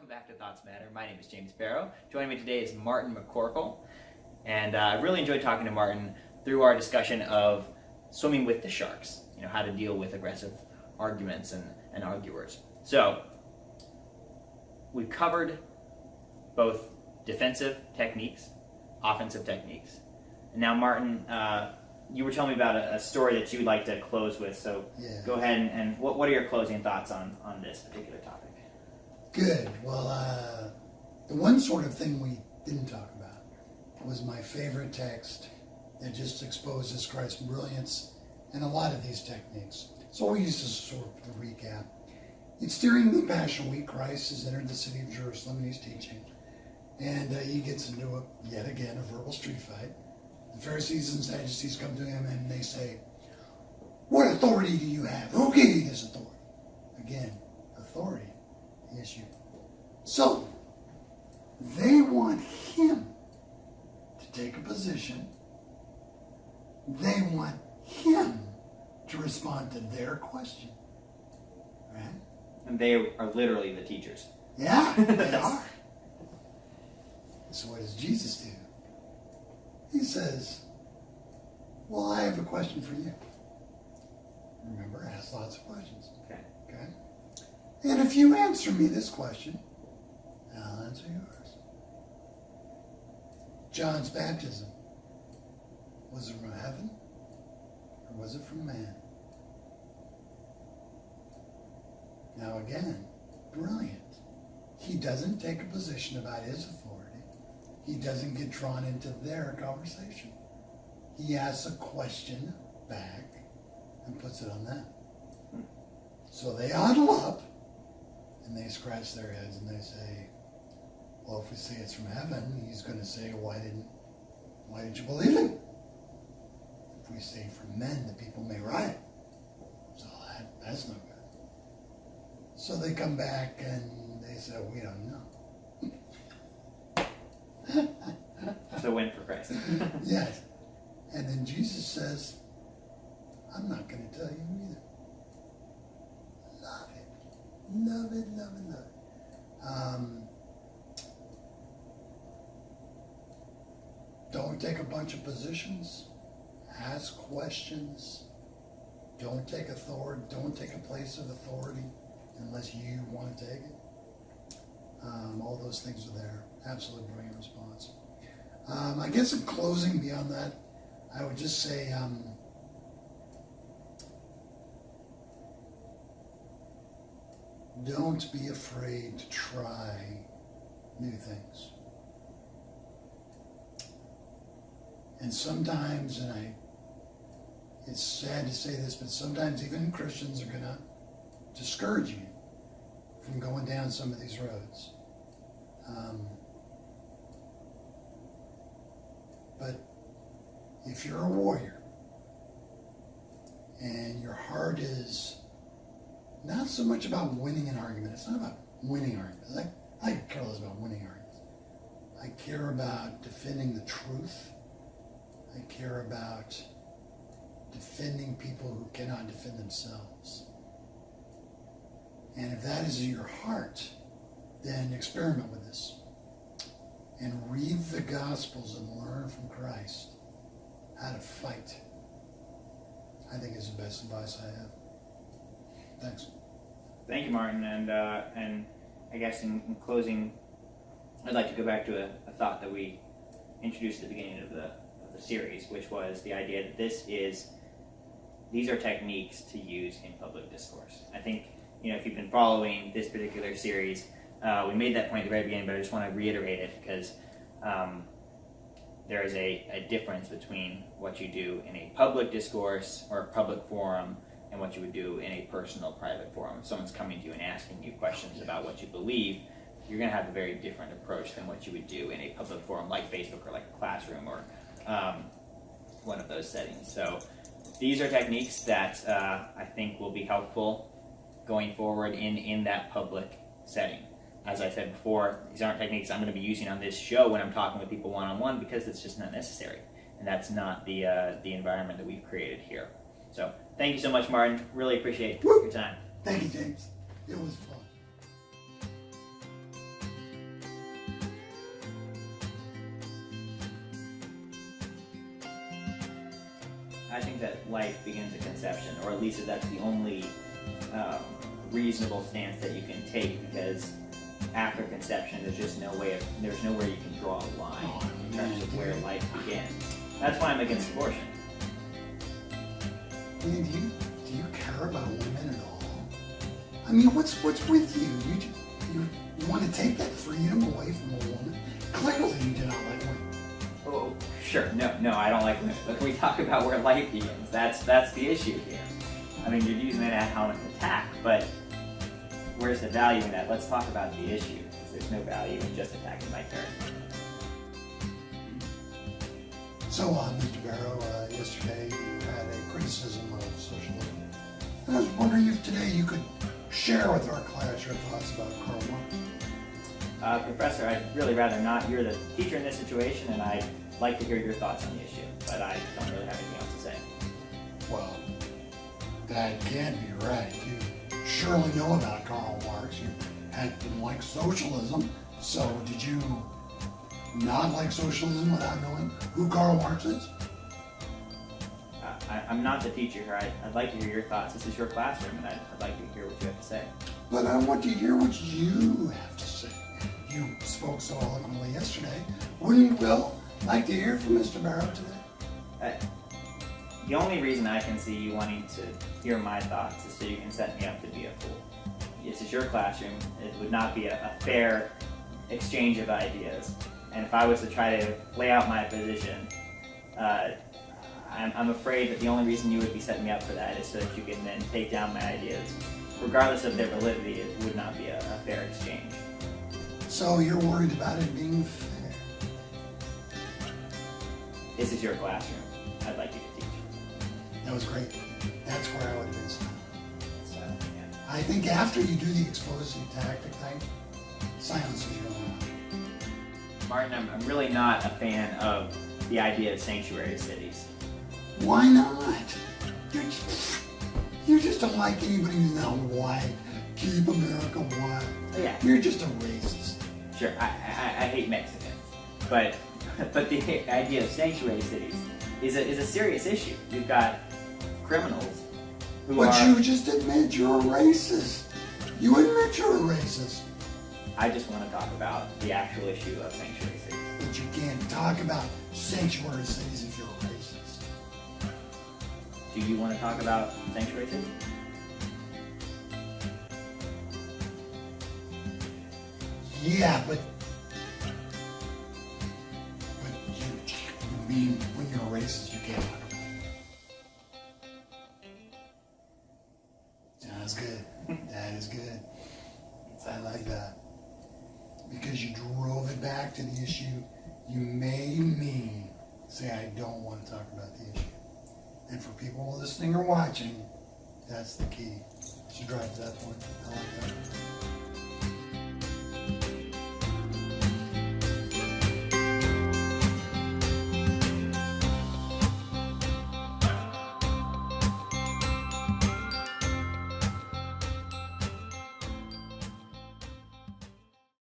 Welcome back to Thoughts Matter. My name is James Barrow. Joining me today is Martin McCorkle. And I really enjoyed talking to Martin through our discussion of swimming with the sharks, how to deal with aggressive arguments and arguers. So, we've covered both defensive techniques, offensive techniques. And now, Martin, you were telling me about a story that you would like to close with, so Go ahead and what are your closing thoughts on this particular topic? Good. Well, the one sort of thing we didn't talk about was my favorite text that just exposes Christ's brilliance in a lot of these techniques. So we'll use this sort of to recap. It's during the Passion Week. Christ has entered the city of Jerusalem and he's teaching. And he gets into, yet again, a verbal street fight. The Pharisees and Sadducees come to him and they say, "What authority do you have? Who gave you this authority?" Again, authority issue. So, they want him to take a position. They want him to respond to their question. Right? And they are literally the teachers. Yeah, they are. So what does Jesus do? He says, "Well, I have a question for you." Remember, ask lots of questions. Okay. And if you answer me this question, I'll answer yours. John's baptism, was it from heaven or was it from man? Now again, brilliant. He doesn't take a position about his authority. He doesn't get drawn into their conversation. He asks a question back and puts it on them. So they huddle up and they scratch their heads and they say, "Well, if we say it's from heaven," he's going to say, why didn't you believe him? If we say from men, the people may riot. So that's no good. So they come back and they say, "We don't know." So win for Christ. Yes. And then Jesus says, "I'm not going to tell you either." Love it. Love it, love it, love it. Don't take a bunch of positions. Ask questions. Don't take authority. Don't take a place of authority unless you want to take it. All those things are there. Absolutely brilliant response. I guess in closing, beyond that, I would just say, don't be afraid to try new things. And sometimes, it's sad to say this, but sometimes even Christians are going to discourage you from going down some of these roads. But if you're a warrior and your heart is not so much about winning an argument, it's not about winning arguments. I care less about winning arguments. I care about defending the truth. I care about defending people who cannot defend themselves. And if that is your heart, then experiment with this. And read the Gospels and learn from Christ how to fight. I think is the best advice I have. Thanks. Thank you, Martin. And I guess in closing, I'd like to go back to a thought that we introduced at the beginning of the series, which was the idea that these are techniques to use in public discourse. I think, if you've been following this particular series, we made that point at the very beginning, but I just want to reiterate it because there is a difference between what you do in a public discourse or a public forum and what you would do in a personal, private forum. If someone's coming to you and asking you questions about what you believe, you're going to have a very different approach than what you would do in a public forum like Facebook or like a classroom or one of those settings. So these are techniques that I think will be helpful going forward in that public setting. As I said before, these aren't techniques I'm going to be using on this show when I'm talking with people one-on-one because it's just not necessary. And that's not the environment that we've created here. So thank you so much, Martin. Really appreciate your time. Thank you, James. It was fun. I think that life begins at conception, or at least that's the only reasonable stance that you can take, because after conception, there's nowhere you can draw a line in terms of where life begins. That's why I'm against abortion. I mean, do you care about women at all? I mean, what's with you? You want to take that freedom away from a woman? Clearly, you do not like women. Oh, sure. No, I don't like women. But we talk about where life begins. That's the issue here. I mean, you're using it ad hominem attack, but where's the value in that? Let's talk about the issue, because there's no value in just attacking my character. So, Mr. Barrow, yesterday you had a criticism of socialism. And I was wondering if today you could share with our class your thoughts about Karl Marx. Professor, I'd really rather not. You're the teacher in this situation, and I'd like to hear your thoughts on the issue, but I don't really have anything else to say. Well, that can't be right. You surely know about Karl Marx. You didn't like socialism, so did you not like socialism without knowing who Karl Marx is? I'm not the teacher here. I'd like to hear your thoughts. This is your classroom, and I'd like to hear what you have to say. But I want to hear what you have to say. You spoke so eloquently yesterday. Wouldn't Will like to hear from Mr. Barrow today? The only reason I can see you wanting to hear my thoughts is so you can set me up to be a fool. This is your classroom. It would not be a fair exchange of ideas. And if I was to try to lay out my position, I'm afraid that the only reason you would be setting me up for that is so that you can then take down my ideas. Regardless of their validity, it would not be a fair exchange. So you're worried about it being fair? This is your classroom. I'd like you to teach. That was great. That's where I would have been silent. So, yeah. I think after you do the exposing tactic thing, silence is your own option. Martin, I'm really not a fan of the idea of sanctuary cities. Why not? You just don't like anybody who's not white. Keep America white. Yeah. You're just a racist. Sure, I hate Mexicans, but the idea of sanctuary cities is a serious issue. You've got criminals who But are... you just admit you're a racist. You admit you're a racist. I just want to talk about the actual issue of sanctuary cities. But you can't talk about sanctuary cities if you're a racist. Do you want to talk about sanctuary cities? Yeah, but you mean when you're a racist you can't talk about it. That's good. That is good. I like that. Because you drove it back to the issue. You made me say I don't want to talk about the issue. And for people listening or watching, that's the key. To drive to that point. I like that.